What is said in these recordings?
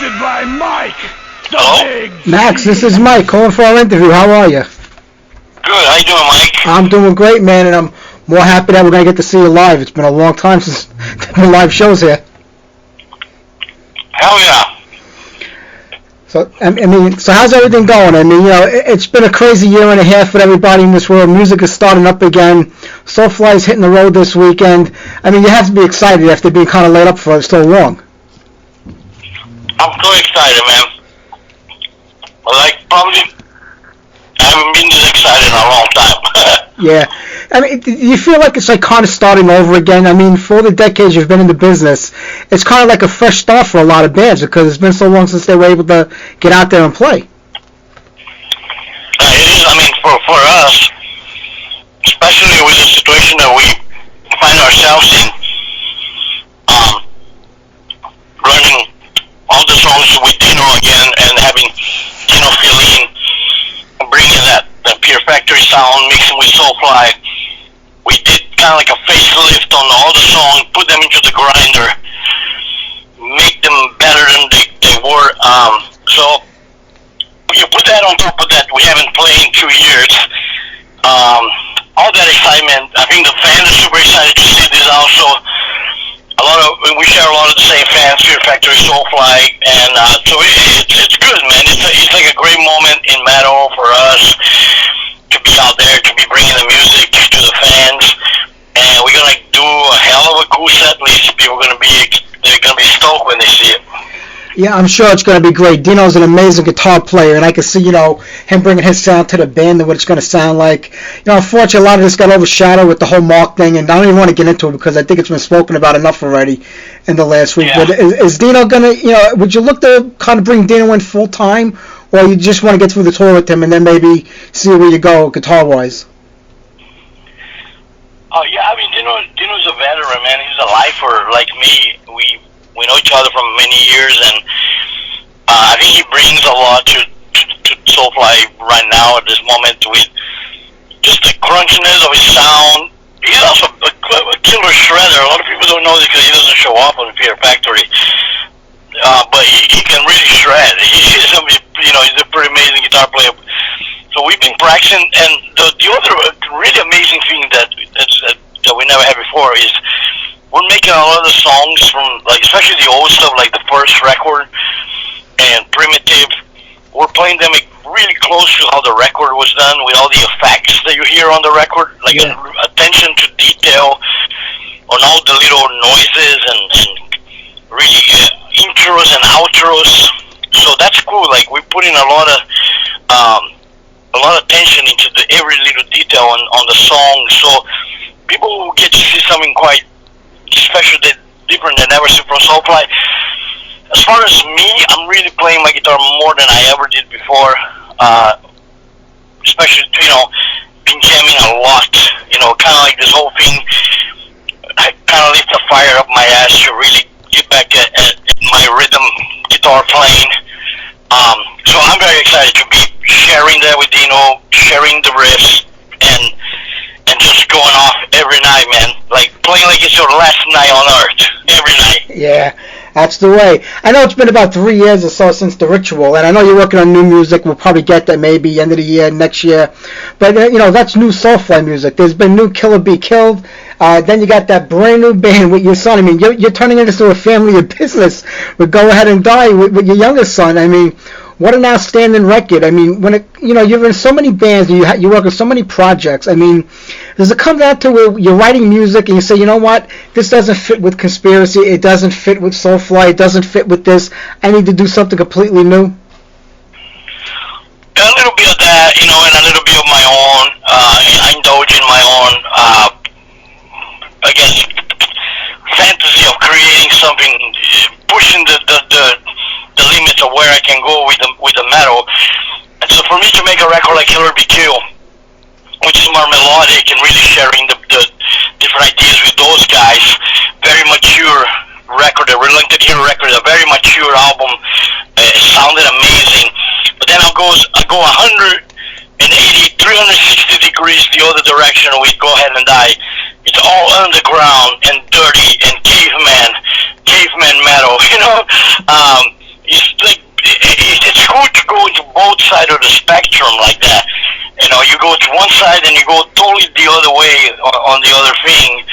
hosted by Mike, the Hello? big Max, this is Mike calling for our interview. How are you? Good. How you doing, Mike? I'm doing great, man, and I'm more happy that we're going to get to see you live. It's been a long time since there been live shows here. Hell yeah. So, so how's everything going? I mean, it's been a crazy year and a half with everybody in this world. Music is starting up again. Soulfly's hitting the road this weekend. I mean, you have to be excited after being kind of laid up for so long. I'm so excited, man. Probably I haven't been this excited in a long time. Yeah. I mean, do you feel like it's like kind of starting over again? I mean, for all the decades you've been in the business, it's kind of like a fresh start for a lot of bands because it's been so long since they were able to get out there and play. It is, I mean, for us, especially with the situation that we find ourselves in, running all the songs with Dino again and having Dino fill in, bringing that Pure Factory sound, mixing with Soulfly. We did kind of like a facelift on all the songs, put them into the grinder, make them better than they were. So you put that on top of that, we haven't played in 2 years. All that excitement, I think the fans are super excited to see this also. We share a lot of the same fans, Fear Factory, Soulfly, and so it's good, man. It's like a great moment in metal for us to be out there, to be bringing the music to the fans, and we're gonna do a hell of a cool set list. They're gonna be stoked when they see it. Yeah, I'm sure it's going to be great. Dino's an amazing guitar player, and I can see, him bringing his sound to the band and what it's going to sound like. Unfortunately, a lot of this got overshadowed with the whole Mark thing, and I don't even want to get into it because I think it's been spoken about enough already in the last week. Yeah. But is Dino going to, would you look to kind of bring Dino in full time, or you just want to get through the tour with him and then maybe see where you go guitar-wise? Oh, yeah, I mean, Dino's a veteran, man. He's a lifer like me. We know each other from many years, and I think he brings a lot to Soulfly right now at this moment with just the crunchiness of his sound. He's also a killer shredder. A lot of people don't know this because he doesn't show up on Fear Factory, but he can really shred. He's a pretty amazing guitar player. So we've been practicing, and the other really amazing thing that we never had before is we're making a lot of the songs from, especially the old stuff, like the first record and Primitive. We're playing them really close to how the record was done, with all the effects that you hear on the record, attention to detail on all the little noises and really intros and outros. So that's cool. We're putting a lot of attention into every little detail on the song. So people will get to see something quite special, different than ever seen from Soulfly. As far as me, I'm really playing my guitar more than I ever did before. Especially, been jamming a lot. Kind of like this whole thing. I kind of lift the fire up my ass to really get back at my rhythm guitar playing. So I'm very excited to be sharing that with Dino, sharing the riffs, and just going off every night, man. Playing like it's your last night on Earth, every night. Yeah, that's the way. I know it's been about 3 years or so since The Ritual, and I know you're working on new music. We'll probably get that maybe end of the year, next year. But, that's new Soulfly music. There's been new Killer Be Killed. Then you got that brand new band with your son. I mean, you're turning it into a family of business with Go Ahead and Die with your youngest son. I mean, what an outstanding record. I mean, when you're in so many bands, and you work on so many projects. I mean, does it come down to where you're writing music and you say, you know what, this doesn't fit with Conspiracy, it doesn't fit with Soulfly, it doesn't fit with this, I need to do something completely new? A little bit of that, and a little bit of my own. I indulge in my own, I guess, fantasy of creating something, pushing the limits of where I can go with the metal. And so for me to make a record like Killer Be Killed, which is more melodic and really sharing the different ideas with those guys, very mature record, a Reluctant Hero record, a very mature album. It sounded amazing. But then I go 180, 360 degrees the other direction with Go Ahead and Die. It's all underground and dirty and caveman metal, It's side of the spectrum like that. You know, you go to one side and you go totally the other way on the other thing.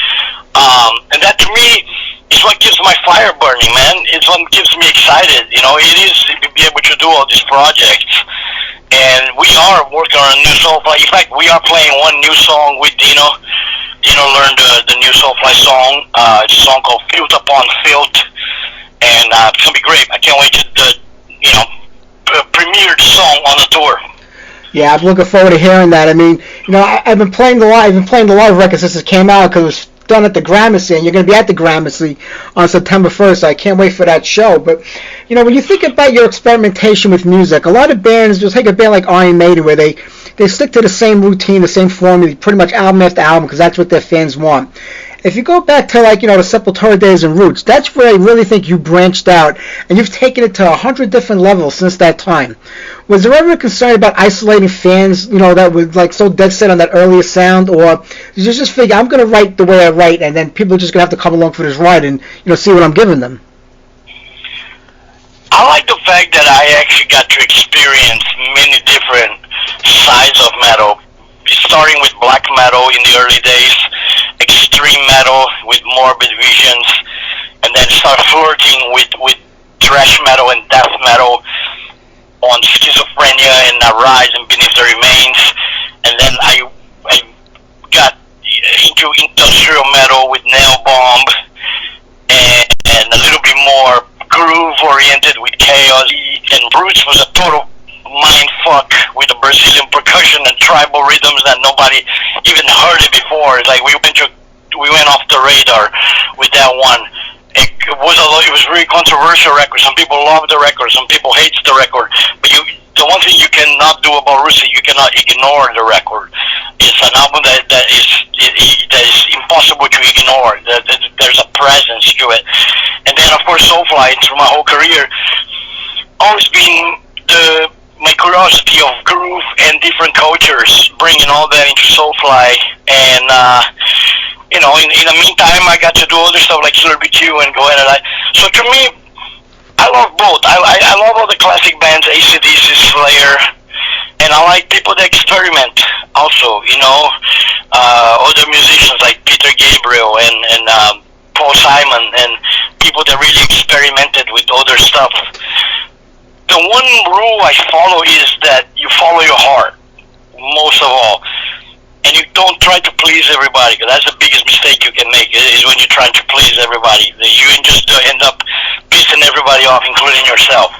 And that to me is what keeps my fire burning, man. It's what keeps me excited. You know, it is to be able to do all these projects. And we are working on a new Soulfly. In fact, we are playing one new song with Dino. Dino learned the new Soulfly song. It's a song called Filth Upon Filth. And it's going to be great. I can't wait to, premiere the song on the tour. Yeah, I'm looking forward to hearing that. I mean, I've been playing the live record since it came out because it was done at the Gramercy, and you're going to be at the Gramercy on September 1st, so I can't wait for that show. But, when you think about your experimentation with music, a lot of bands, just take a band like Iron Maiden, where they stick to the same routine, the same formula, pretty much album after album, because that's what their fans want. If you go back to, the Sepultura days and Roots, that's where I really think you branched out, and you've taken it to 100 different levels since that time. Was there ever a concern about isolating fans, that were, so dead set on that earlier sound, or did you just figure, I'm going to write the way I write, and then people are just going to have to come along for this ride and, see what I'm giving them? I like the fact that I actually got to experience many different sides of metal, starting with black metal in the early days, extreme metal with Morbid Visions, and then start flirting with thrash metal and death metal on Schizophrenia and Arise and Beneath the Remains, and then I got into industrial metal with Nail Bomb, and a little bit more groove oriented with Chaos, and Roots was a total mind fuck with the Brazilian percussion and tribal rhythms that nobody even heard it before. It's like we went off the radar with that one. It was really controversial record. Some people love the record, some people hate the record. But the one thing you cannot do about Roots, you cannot ignore the record. It's an album that is impossible to ignore. There's a presence to it. And then of course Soulfly, through my whole career, always been my curiosity of groove and different cultures, bringing all that into Soulfly. And in the meantime, I got to do other stuff like Slurpee Q and go ahead and so to me, I love both. I love all the classic bands, AC/DC, Slayer, and I like people that experiment also, other musicians like Peter Gabriel and Paul Simon, and people that really experimented with other stuff. The one rule I follow is that you follow your heart, most of all. And you don't try to please everybody, because that's the biggest mistake you can make, is when you're trying to please everybody. You just end up pissing everybody off, including yourself.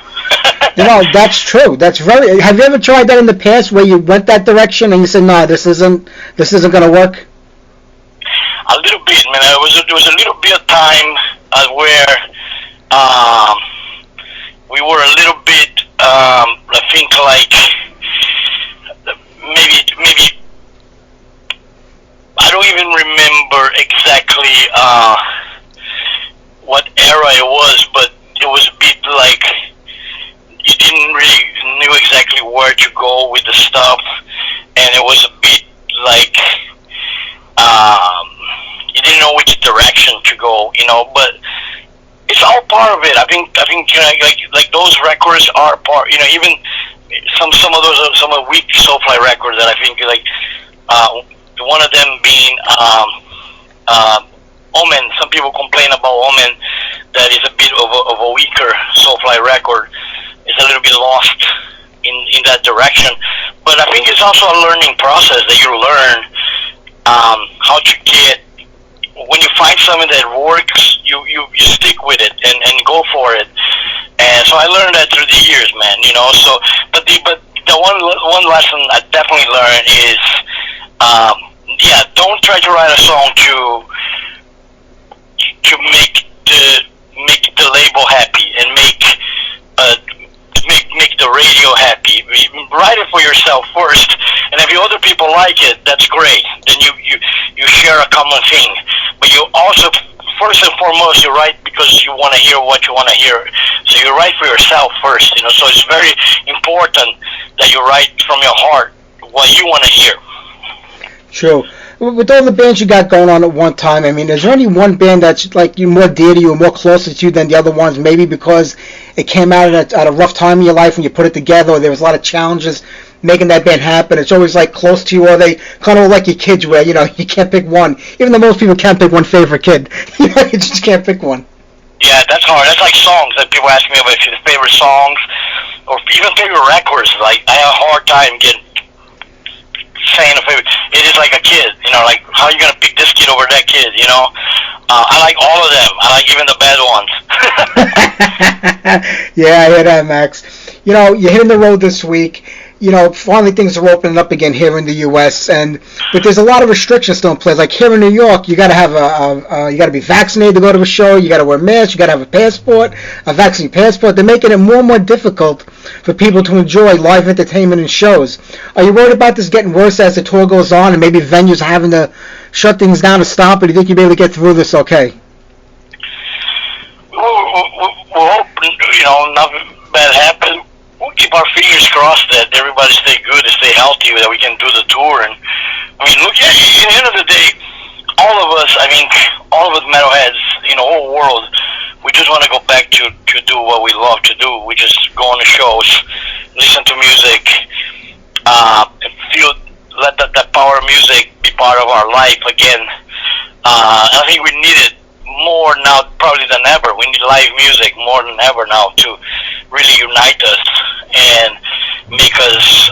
That's true. Have you ever tried that in the past, where you went that direction and you said, no, this isn't going to work? A little bit, man. There was a little bit of time where we were a little bit, I think, like maybe I don't even remember exactly what era it was, but it was a bit like you didn't really knew exactly where to go with the stuff, and it was a bit like you didn't know which direction to go, but it's all part of it. I think like those records are part. Even some of the weak Soulfly records that I think like one of them being Omen. Some people complain about Omen, that is a bit of a weaker Soulfly record. It's a little bit lost in that direction. But I think it's also a learning process that you learn how to get. When you find something that works, you stick with it and go for it. And so I learned that through the years, man. So but the one lesson I definitely learned is don't try to write a song to make the label happy and make the radio happy. Write it for yourself first, and if other people like it, that's great. Then you share a common thing. But you also, first and foremost, you write because you want to hear what you want to hear. So you write for yourself first. So it's very important that you write from your heart what you want to hear. True. With all the bands you got going on at one time, I mean, is there any one band that's like you more dear to you or more closer to you than the other ones? Maybe because it came out at a rough time in your life when you put it together, or there was a lot of challenges making that band happen. It's always like close to you, or they kind of like your kids, where you can't pick one, even though most people can't pick one favorite kid. You just can't pick one. Yeah, that's hard. That's like songs that people ask me about favorite songs or even favorite records. Like I have a hard time saying a favorite. It is like a kid, like how are you gonna pick this kid over that kid? I like all of them. I like even the bad ones. Yeah, I hear that, Max. You're hitting the road this week. Finally things are opening up again here in the U.S. But there's a lot of restrictions still in place. Like here in New York, you got to have you got to be vaccinated to go to a show. You got to wear a mask. You got to have a vaccine passport. They're making it more and more difficult for people to enjoy live entertainment and shows. Are you worried about this getting worse as the tour goes on, and maybe venues having to shut things down to stop? Or do you think you'll be able to get through this okay? We'll hope nothing bad happens. We'll keep our fingers crossed that everybody stay good and stay healthy, that we can do the tour. And look, at the end of the day, all of us metalheads, the whole world, we just want to go back to do what we love to do. We just go on the shows, listen to music, let that power of music be part of our life again. I think we need it more now probably than ever. We need live music more than ever now to really unite us and make us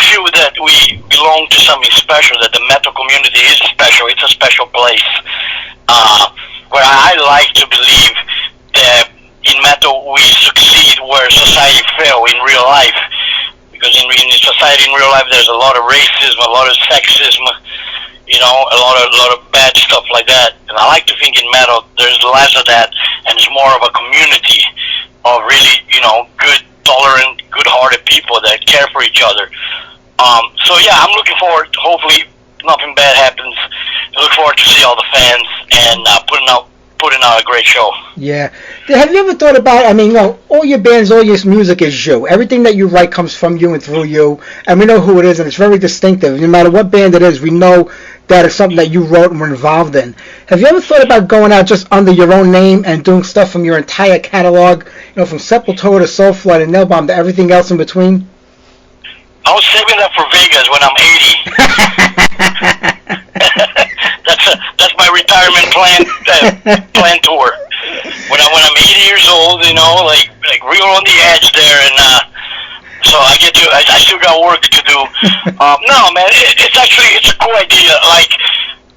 feel that we belong to something special, that the metal community is special. It's a special place where I like to believe that in metal we succeed where society fail in real life, because in society in real life there's a lot of racism, a lot of sexism, a lot of bad stuff like that. And I like to think in metal there's less of that, and it's more of a community of really, good, tolerant, good-hearted people that care for each other. So yeah, I'm looking forward. Hopefully, nothing bad happens. I look forward to see all the fans and putting out a great show. Yeah. Have you ever thought about? All your bands, all your music is you. Everything that you write comes from you and through you, and we know who it is, and it's very distinctive. No matter what band it is, we know that it's something that you wrote and were involved in. Have you ever thought about going out just under your own name and doing stuff from your entire catalog, from Sepultura to Soulfly to Nailbomb to everything else in between? I was saving that for Vegas when I'm 80. That's my retirement plan tour. When I'm 80 years old, like real on the edge there, and so I still got work to do. No, man, it's a cool idea. Like,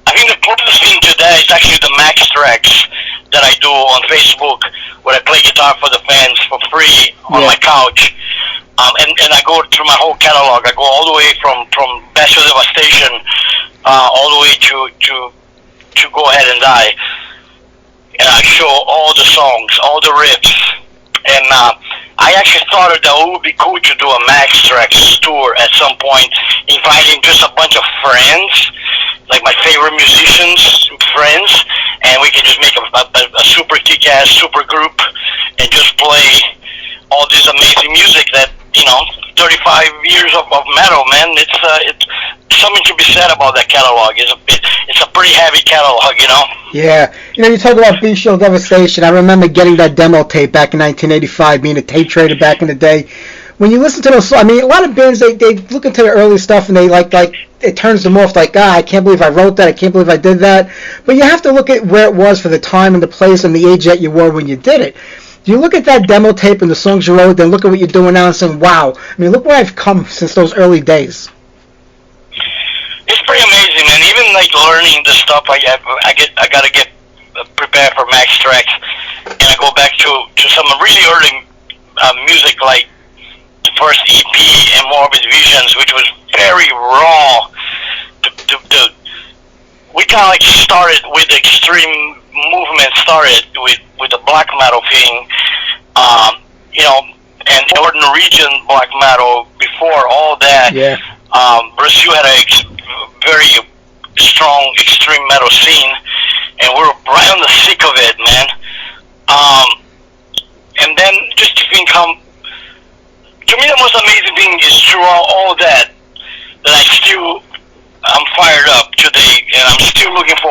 I think the closest thing to that is actually the Max tracks that I do on Facebook, where I play guitar for the fans for free on my couch. And I go through my whole catalog. I go all the way from Best of Devastation all the way to Go Ahead and Die. And I show all the songs, all the riffs. And I actually thought that it would be cool to do a Max Tracks tour at some point, inviting just a bunch of friends, like my favorite musicians, friends, and we can just make a super kick-ass super group and just play all this amazing music that, 35 years of metal, man. It's something to be said about that catalog. It's a pretty heavy catalog, Yeah. You talk about Bestial Devastation. I remember getting that demo tape back in 1985, being a tape trader back in the day. When you listen to those, a lot of bands, they look into the early stuff and they like it turns them off, like, I can't believe I wrote that, I can't believe I did that. But you have to look at where it was for the time and the place and the age that you were when you did it. Do you look at that demo tape and the songs you wrote, then look at what you're doing now and saying, wow, look where I've come since those early days? It's pretty amazing, man. Even like learning the stuff, I gotta get prepared for Max Tracks, and I go back to some really early music, like the first EP and Morbid Visions, which was very raw. We kind of like started with the extreme movement, started with the black metal thing, and Northern Region black metal before all that. Yeah. Brazil had a very strong extreme metal scene, and we're right on the thick of it, man. And then just to think how, to me the most amazing thing is throughout all that I'm fired up.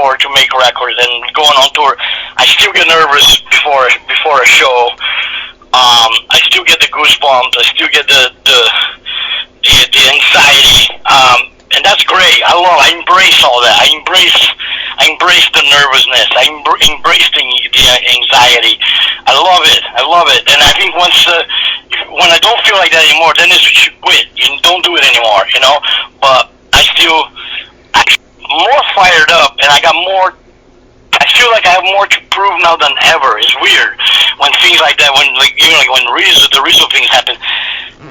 tour to make records and going on tour. I still get nervous before a show. I still get the goosebumps. I still get the anxiety. And that's great. I embrace all that. I embrace the nervousness. I embrace the anxiety. I love it. And I think when I don't feel like that anymore, then you should quit. You don't do it anymore, you know. But I'm more fired up, and I feel like I have more to prove now than ever. It's weird when things like that, when the Rizzo things happen,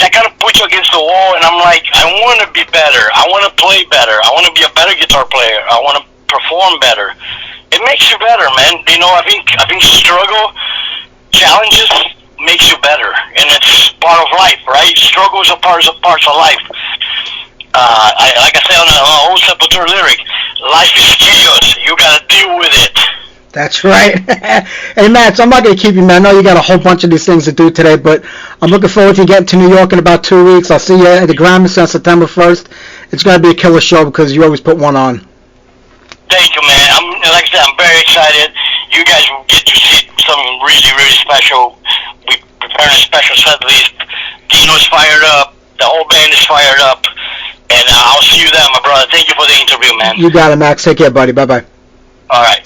that kind of puts you against the wall, and I'm like, I want to be better. I want to play better. I want to be a better guitar player. I want to perform better. It makes you better, man. You know, I think struggle, challenges makes you better, and it's part of life, right? Struggles are parts of life. Like I said on the old Sepultura lyric, life is chaos. You gotta deal with it. That's right. Hey, Matt, so I'm not going to keep you, man. I know you got a whole bunch of these things to do today, but I'm looking forward to getting to New York in about 2 weeks. I'll see you at the Grammys on September 1st. It's going to be a killer show because you always put one on. Thank you, man. Like I said, I'm very excited. You guys will get to see something really, really special. We prepared a special set list. Dino's fired up. The whole band is fired up. And I'll see you there, my brother. Thank you for the interview, man. You got it, Max. Take care, buddy. Bye-bye. All right.